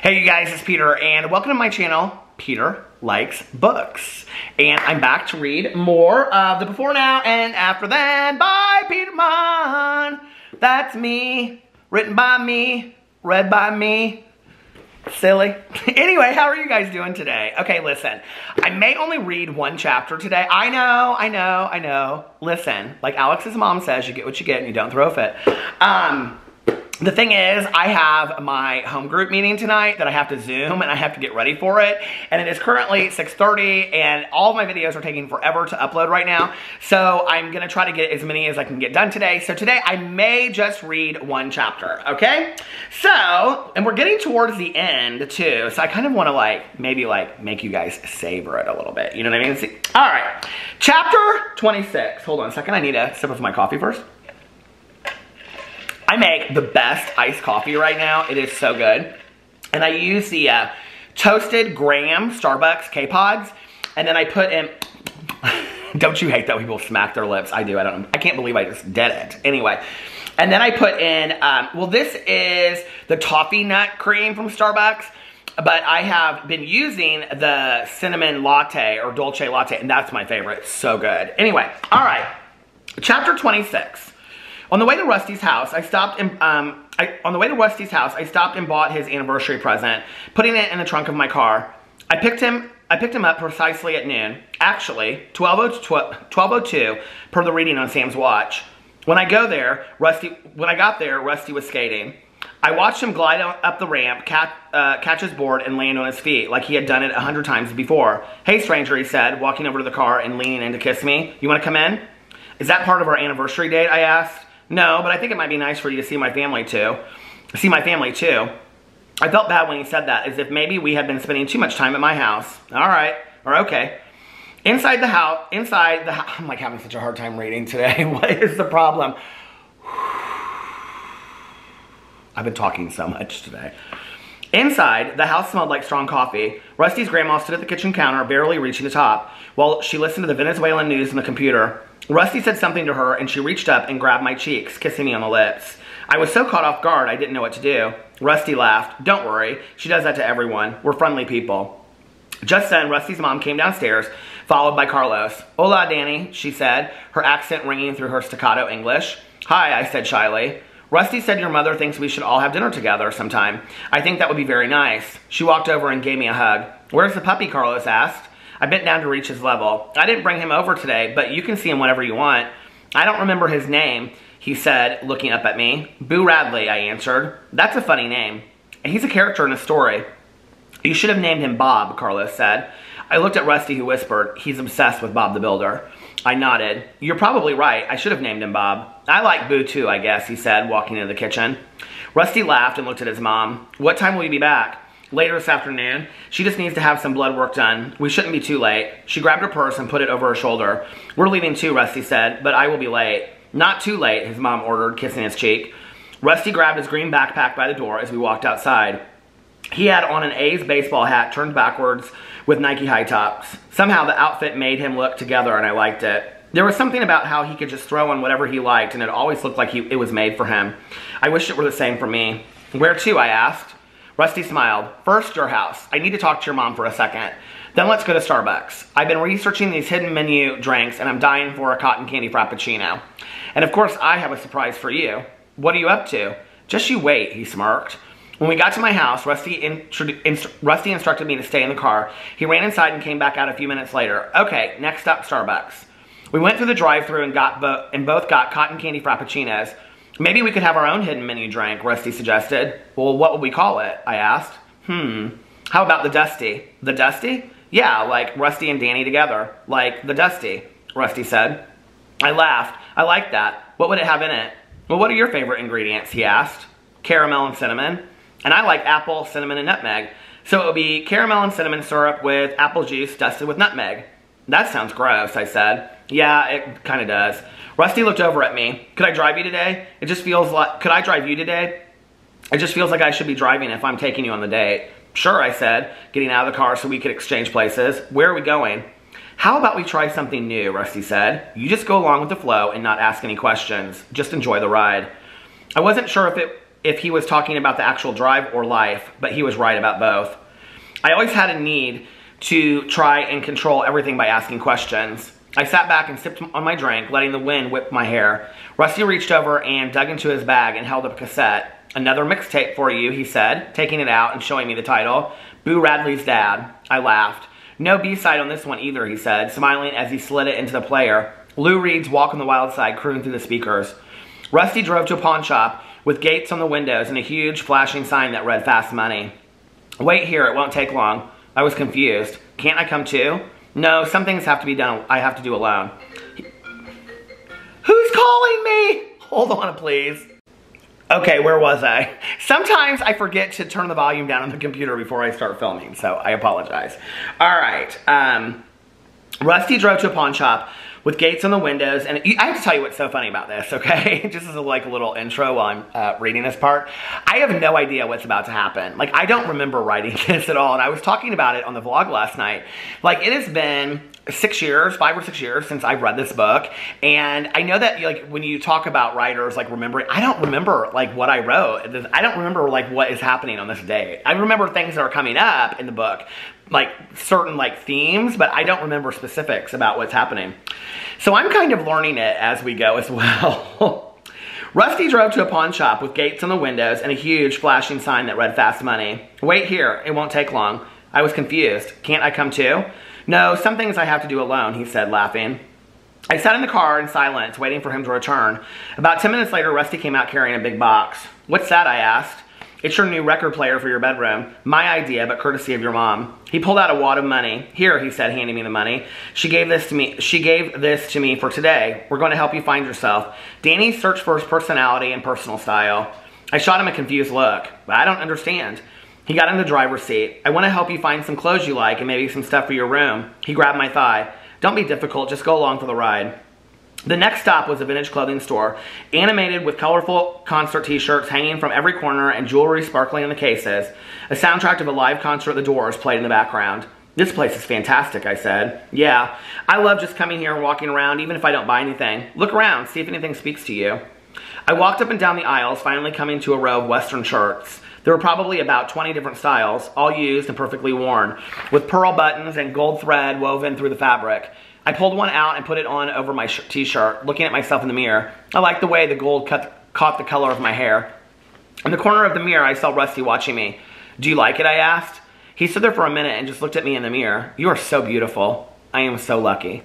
Hey you guys, it's Peter and welcome to my channel, Peter Likes Books. And I'm back to read more of the Before Now and After Then by Peter Monn. That's me, written by me, read by me. Silly. Anyway, how are you guys doing today? Okay, listen, I may only read one chapter today. I know. Listen, like Alex's mom says, you get what you get and you don't throw a fit. The thing is, I have my home group meeting tonight that I have to Zoom and I have to get ready for it. And it is currently 6:30 and all of my videos are taking forever to upload right now. So I'm going to try to get as many as I can get done today. So today I may just read one chapter, okay? So, and we're getting towards the end too. So I kind of want to maybe make you guys savor it a little bit. You know what I mean? See? All right. Chapter 26. Hold on a second. I need a sip of my coffee first. I make the best iced coffee right now. It is so good. And I use the toasted graham Starbucks K-Pods. And then I put in... Don't you hate that when people smack their lips? I do. I can't believe I just did it. Anyway. And then I put in... well, this is the toffee nut cream from Starbucks. But I have been using the cinnamon latte or dolce latte. And that's my favorite. It's so good. Anyway. All right. Chapter 26. On the way to Rusty's house, I stopped and bought his anniversary present, putting it in the trunk of my car. I picked him up precisely at noon. Actually, 12:02 per the reading on Sam's watch. When I got there, Rusty was skating. I watched him glide up the ramp, catch his board, and land on his feet like he had done it 100 times before. "Hey, stranger," he said, walking over to the car and leaning in to kiss me. "You want to come in?" "Is that part of our anniversary date?" I asked. "No, but I think it might be nice for you to see my family too." I felt bad when he said that, as if maybe we had been spending too much time at my house. All right, or okay. Inside the house, I'm like having such a hard time reading today. What is the problem? I've been talking so much today. Inside, the house smelled like strong coffee. Rusty's grandma stood at the kitchen counter, barely reaching the top, while she listened to the Venezuelan news on the computer. Rusty said something to her, and she reached up and grabbed my cheeks, kissing me on the lips. I was so caught off guard, I didn't know what to do. Rusty laughed. "Don't worry, she does that to everyone. We're friendly people." Just then, Rusty's mom came downstairs, followed by Carlos. "Hola, Danny," she said, her accent ringing through her staccato English. "Hi," I said shyly. "Rusty said your mother thinks we should all have dinner together sometime. I think that would be very nice." She walked over and gave me a hug. "Where's the puppy?" Carlos asked. I bent down to reach his level. "I didn't bring him over today, but you can see him whenever you want." "I don't remember his name," he said, looking up at me. "Boo Radley," I answered. "That's a funny name. He's a character in a story." "You should have named him Bob," Carlos said. I looked at Rusty, who whispered, "He's obsessed with Bob the Builder." I nodded. "You're probably right. I should have named him Bob." "I like Boo too, I guess," he said, walking into the kitchen. Rusty laughed and looked at his mom. "What time will you be back?" "Later this afternoon. She just needs to have some blood work done. We shouldn't be too late." She grabbed her purse and put it over her shoulder. "We're leaving too," Rusty said, "but I will be late." "Not too late," his mom ordered, kissing his cheek. Rusty grabbed his green backpack by the door as we walked outside. He had on an A's baseball hat turned backwards with Nike high tops. Somehow the outfit made him look together and I liked it. There was something about how he could just throw on whatever he liked and it always looked like it was made for him. I wished it were the same for me. "Where to?" I asked. Rusty smiled. "First, your house. I need to talk to your mom for a second. Then let's go to Starbucks. I've been researching these hidden menu drinks and I'm dying for a cotton candy frappuccino. And of course, I have a surprise for you." "What are you up to?" "Just you wait," he smirked. When we got to my house, Rusty instructed me to stay in the car. He ran inside and came back out a few minutes later. "Okay, next up, Starbucks." We went through the drive-thru and both got cotton candy frappuccinos. "Maybe we could have our own hidden menu drink," Rusty suggested. "Well, what would we call it?" I asked. How about the Dusty?" "The Dusty?" "Yeah, like Rusty and Danny together. Like the Dusty," Rusty said. I laughed. "I like that. What would it have in it?" "Well, what are your favorite ingredients?" he asked. "Caramel and cinnamon." "And I like apple, cinnamon, and nutmeg. So it would be caramel and cinnamon syrup with apple juice dusted with nutmeg." "That sounds gross," I said. "Yeah, it kind of does." Rusty looked over at me. "Could I drive you today? Could I drive you today? It just feels like I should be driving if I'm taking you on the date." "Sure," I said, getting out of the car so we could exchange places. "Where are we going?" "How about we try something new?" Rusty said. "You just go along with the flow and not ask any questions. Just enjoy the ride." I wasn't sure if he was talking about the actual drive or life, but he was right about both. I always had a need to try and control everything by asking questions. I sat back and sipped on my drink, letting the wind whip my hair. Rusty reached over and dug into his bag and held up a cassette. "Another mixtape for you," he said, taking it out and showing me the title. "Boo Radley's Dad." I laughed. "No B-side on this one either," he said, smiling as he slid it into the player. Lou Reed's Walk on the Wild Side crooned through the speakers. Rusty drove to a pawn shop with gates on the windows and a huge flashing sign that read "Fast Money." "Wait here, it won't take long." I was confused. "Can't I come too?" "No, some things have to be done. I have to do alone." Who's calling me? Hold on, please. Okay, where was I? Sometimes I forget to turn the volume down on the computer before I start filming, so I apologize. All right. Rusty drove to a pawn shop with gates on the windows, and I have to tell you what's so funny about this, okay? Just as a little intro while I'm reading this part. I have no idea what's about to happen. Like, I don't remember writing this at all, and I was talking about it on the vlog last night. Like, it has been 6 years, 5 or 6 years since I've read this book, and I know that, like, when you talk about writers, like, remembering, I don't remember, like, what I wrote. I don't remember, like, what is happening on this date. I remember things that are coming up in the book, like, certain, like, themes, but I don't remember specifics about what's happening. So I'm kind of learning it as we go as well. Rusty drove to a pawn shop with gates on the windows and a huge flashing sign that read "Fast Money." "Wait here, it won't take long." I was confused. "Can't I come too?" "No, some things I have to do alone," he said, laughing. I sat in the car in silence, waiting for him to return. About 10 minutes later, Rusty came out carrying a big box. "What's that?" I asked. "It's your new record player for your bedroom. My idea, but courtesy of your mom." He pulled out a wad of money. "Here," he said, handing me the money. She gave this to me for today. We're going to help you find yourself. Danny searched for his personality and personal style." I shot him a confused look. "But I don't understand." He got in the driver's seat. "I want to help you find some clothes you like and maybe some stuff for your room." He grabbed my thigh. "Don't be difficult, just go along for the ride." The next stop was a vintage clothing store, animated with colorful concert t-shirts hanging from every corner and jewelry sparkling in the cases. A soundtrack of a live concert at the Doors played in the background. "This place is fantastic," I said. "Yeah, I love just coming here and walking around, even if I don't buy anything. Look around, see if anything speaks to you." I walked up and down the aisles, finally coming to a row of Western shirts. There were probably about 20 different styles, all used and perfectly worn, with pearl buttons and gold thread woven through the fabric. I pulled one out and put it on over my t-shirt, looking at myself in the mirror. I liked the way the gold caught the color of my hair. In the corner of the mirror, I saw Rusty watching me. "Do you like it?" I asked. He stood there for a minute and just looked at me in the mirror. "You are so beautiful." "I am so lucky."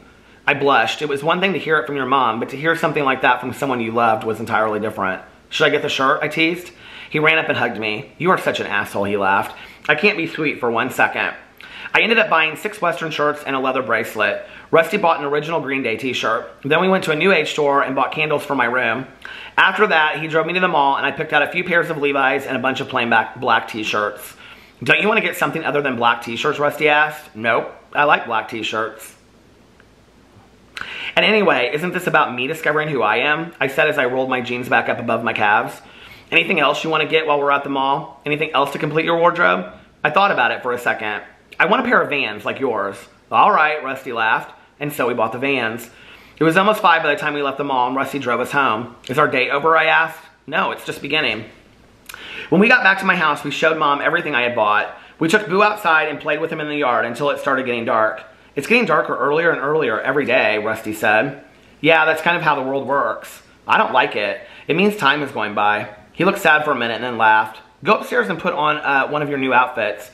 I blushed. It was one thing to hear it from your mom, but to hear something like that from someone you loved was entirely different. "Should I get the shirt?" I teased. He ran up and hugged me. "You are such an asshole," he laughed. "I can't be sweet for 1 second." I ended up buying 6 Western shirts and a leather bracelet. Rusty bought an original Green Day t-shirt. Then we went to a New Age store and bought candles for my room. After that, he drove me to the mall and I picked out a few pairs of Levi's and a bunch of plain black t-shirts. "Don't you want to get something other than black t-shirts?" Rusty asked. "Nope, I like black t-shirts." "And anyway, isn't this about me discovering who I am?" I said as I rolled my jeans back up above my calves. "Anything else you want to get while we're at the mall? Anything else to complete your wardrobe?" I thought about it for a second. "I want a pair of Vans like yours." "All right," Rusty laughed. And so we bought the Vans. It was almost 5 by the time we left the mall and Rusty drove us home. "Is our date over?" I asked. "No, it's just beginning." When we got back to my house, we showed Mom everything I had bought. We took Boo outside and played with him in the yard until it started getting dark. "It's getting darker earlier and earlier every day," Rusty said. "Yeah, that's kind of how the world works." "I don't like it. It means time is going by." He looked sad for a minute and then laughed. "Go upstairs and put on one of your new outfits."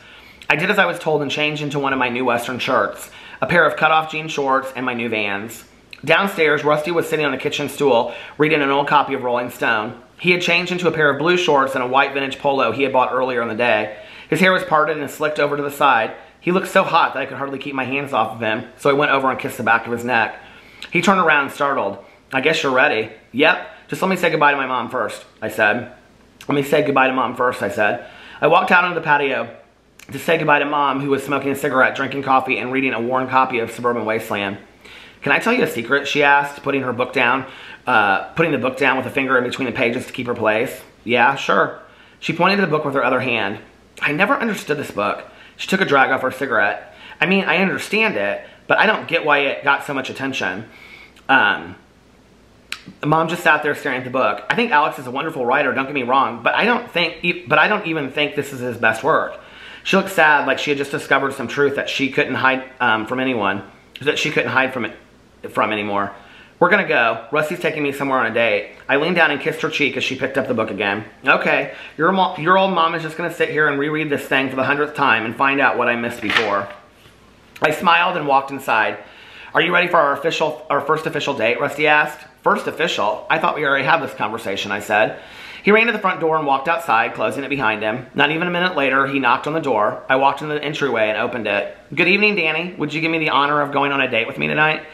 I did as I was told and changed into one of my new Western shirts, a pair of cut-off jean shorts, and my new Vans. Downstairs, Rusty was sitting on a kitchen stool reading an old copy of Rolling Stone. He had changed into a pair of blue shorts and a white vintage polo he had bought earlier in the day. His hair was parted and slicked over to the side. He looked so hot that I could hardly keep my hands off of him, so I went over and kissed the back of his neck. He turned around startled. "I guess you're ready." "Yep, just let me say goodbye to my mom first," I said. "Let me say goodbye to Mom first," I said. I walked out onto the patio to say goodbye to Mom, who was smoking a cigarette, drinking coffee, and reading a worn copy of Suburban Wasteland. "Can I tell you a secret?" she asked, putting the book down with a finger in between the pages to keep her place. "Yeah, sure." She pointed to the book with her other hand. I never understood this book. She took a drag off her cigarette. "I mean, I understand it, but I don't get why it got so much attention." Mom just sat there staring at the book. I think Alex is a wonderful writer, don't get me wrong, but I don't even think this is his best work. She looked sad, like she had just discovered some truth that she couldn't hide from anyone, that she couldn't hide from anymore. We're gonna go. Rusty's taking me somewhere on a date. I leaned down and kissed her cheek as she picked up the book again. Okay, your old mom is just gonna sit here and reread this thing for the 100th time and find out what I missed before. I smiled and walked inside. Are you ready for our first official date? Rusty asked. First official? I thought we already had this conversation, I said. He ran to the front door and walked outside, closing it behind him. Not even a minute later, he knocked on the door. I walked into the entryway and opened it. Good evening, Danny. Would you give me the honor of going on a date with me tonight?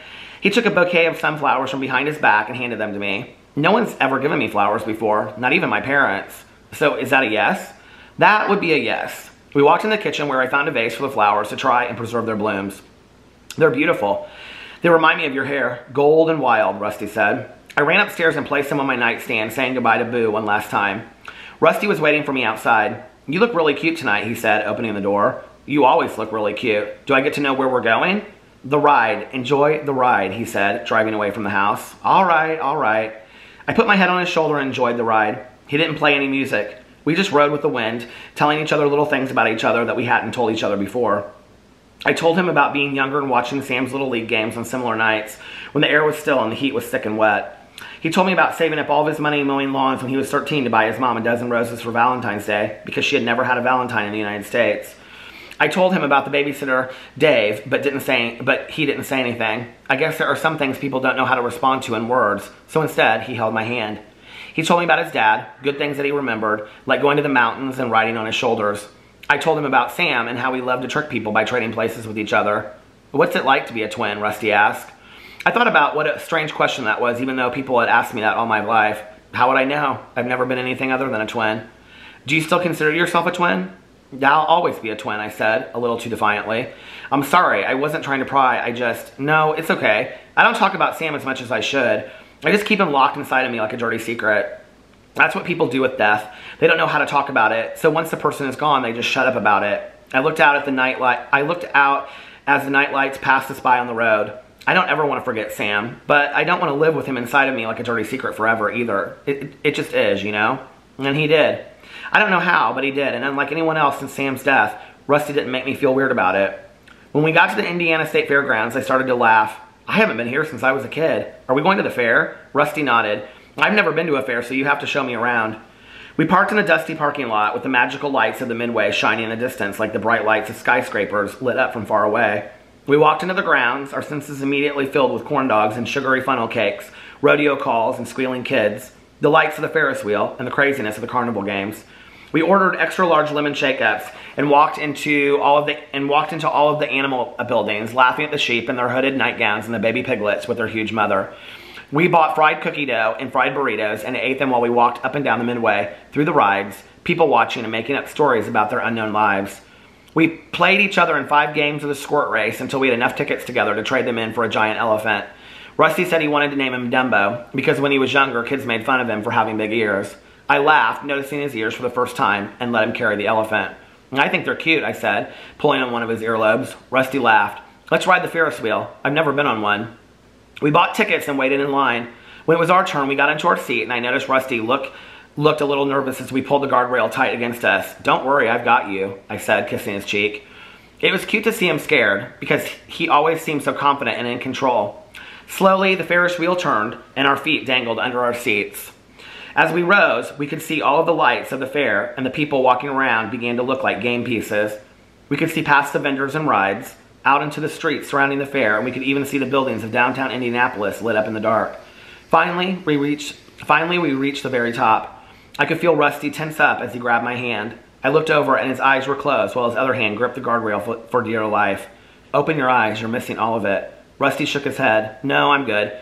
He took a bouquet of sunflowers from behind his back and handed them to me. No one's ever given me flowers before, not even my parents. So is that a yes? That would be a yes. We walked in the kitchen where I found a vase for the flowers to try and preserve their blooms. They're beautiful. They remind me of your hair. Gold and wild, Rusty said. I ran upstairs and placed them on my nightstand, saying goodbye to Boo one last time. Rusty was waiting for me outside. You look really cute tonight, he said, opening the door. You always look really cute. Do I get to know where we're going? The ride. Enjoy the ride, he said, driving away from the house. All right, all right. I put my head on his shoulder and enjoyed the ride. He didn't play any music. We just rode with the wind, telling each other little things about each other that we hadn't told each other before. I told him about being younger and watching Sam's Little League games on similar nights when the air was still and the heat was thick and wet. He told me about saving up all of his money mowing lawns when he was 13 to buy his mom a dozen roses for Valentine's Day because she had never had a Valentine in the United States. I told him about the babysitter, Dave, but he didn't say anything. I guess there are some things people don't know how to respond to in words, so instead he held my hand. He told me about his dad, good things that he remembered, like going to the mountains and riding on his shoulders. I told him about Sam and how he loved to trick people by trading places with each other. What's it like to be a twin? Rusty asked. I thought about what a strange question that was, even though people had asked me that all my life. How would I know? I've never been anything other than a twin. Do you still consider yourself a twin? I'll always be a twin, I said, a little too defiantly. I'm sorry, I wasn't trying to pry, no, it's okay. I don't talk about Sam as much as I should. I just keep him locked inside of me like a dirty secret. That's what people do with death. They don't know how to talk about it, so once the person is gone, they just shut up about it. I looked out as the night lights passed us by on the road. I don't ever want to forget Sam, but I don't want to live with him inside of me like a dirty secret forever either. It just is, you know? And he did. I don't know how, but he did, and unlike anyone else since Sam's death, Rusty didn't make me feel weird about it. When we got to the Indiana State Fairgrounds, I started to laugh. I haven't been here since I was a kid. Are we going to the fair? Rusty nodded. I've never been to a fair, so you have to show me around. We parked in a dusty parking lot with the magical lights of the Midway shining in the distance like the bright lights of skyscrapers lit up from far away. We walked into the grounds, our senses immediately filled with corn dogs and sugary funnel cakes, rodeo calls and squealing kids, the lights of the Ferris wheel, and the craziness of the carnival games. We ordered extra large lemon shake-ups and walked into all of the animal buildings, laughing at the sheep in their hooded nightgowns and the baby piglets with their huge mother. We bought fried cookie dough and fried burritos and ate them while we walked up and down the Midway, through the rides, people watching and making up stories about their unknown lives. We played each other in 5 games of the squirt race until we had enough tickets together to trade them in for a giant elephant. Rusty said he wanted to name him Dumbo because when he was younger, kids made fun of him for having big ears. I laughed, noticing his ears for the first time, and let him carry the elephant. I think they're cute, I said, pulling on one of his earlobes. Rusty laughed. Let's ride the Ferris wheel. I've never been on one. We bought tickets and waited in line. When it was our turn, we got into our seat, and I noticed Rusty looked a little nervous as we pulled the guardrail tight against us. Don't worry, I've got you, I said, kissing his cheek. It was cute to see him scared, because he always seemed so confident and in control. Slowly, the Ferris wheel turned, and our feet dangled under our seats. As we rose, we could see all of the lights of the fair, and the people walking around began to look like game pieces. We could see past the vendors and rides, out into the streets surrounding the fair, and we could even see the buildings of downtown Indianapolis lit up in the dark. Finally, we reached the very top. I could feel Rusty tense up as he grabbed my hand. I looked over, and his eyes were closed, while his other hand gripped the guardrail for dear life. Open your eyes, you're missing all of it. Rusty shook his head. No, I'm good.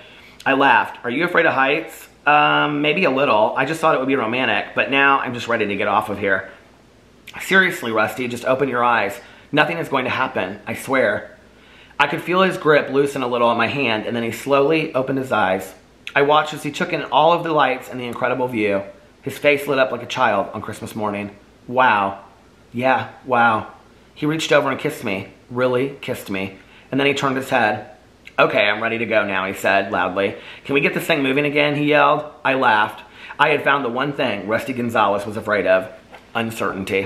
I laughed. Are you afraid of heights? Maybe a little. I just thought it would be romantic, but now I'm just ready to get off of here. Seriously, Rusty, just open your eyes. Nothing is going to happen, I swear. I could feel his grip loosen a little on my hand, and then he slowly opened his eyes. I watched as he took in all of the lights and the incredible view. His face lit up like a child on Christmas morning. Wow. Yeah, wow. He reached over and kissed me. Really kissed me. And then he turned his head. Okay, I'm ready to go now, he said loudly. Can we get this thing moving again, he yelled. I laughed. I had found the one thing Rusty Gonzalez was afraid of: uncertainty.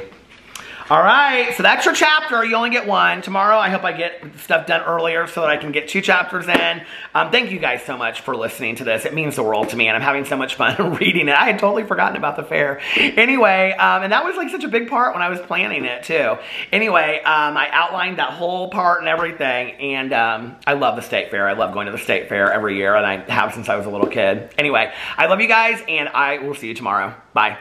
All right, so that's your chapter. You only get one. Tomorrow, I hope I get stuff done earlier so that I can get 2 chapters in. Thank you guys so much for listening to this. It means the world to me, and I'm having so much fun reading it. I had totally forgotten about the fair. Anyway, and that was like such a big part when I was planning it too. Anyway, I outlined that whole part and everything, and I love the state fair. I love going to the state fair every year, and I have since I was a little kid. Anyway, I love you guys, and I will see you tomorrow. Bye.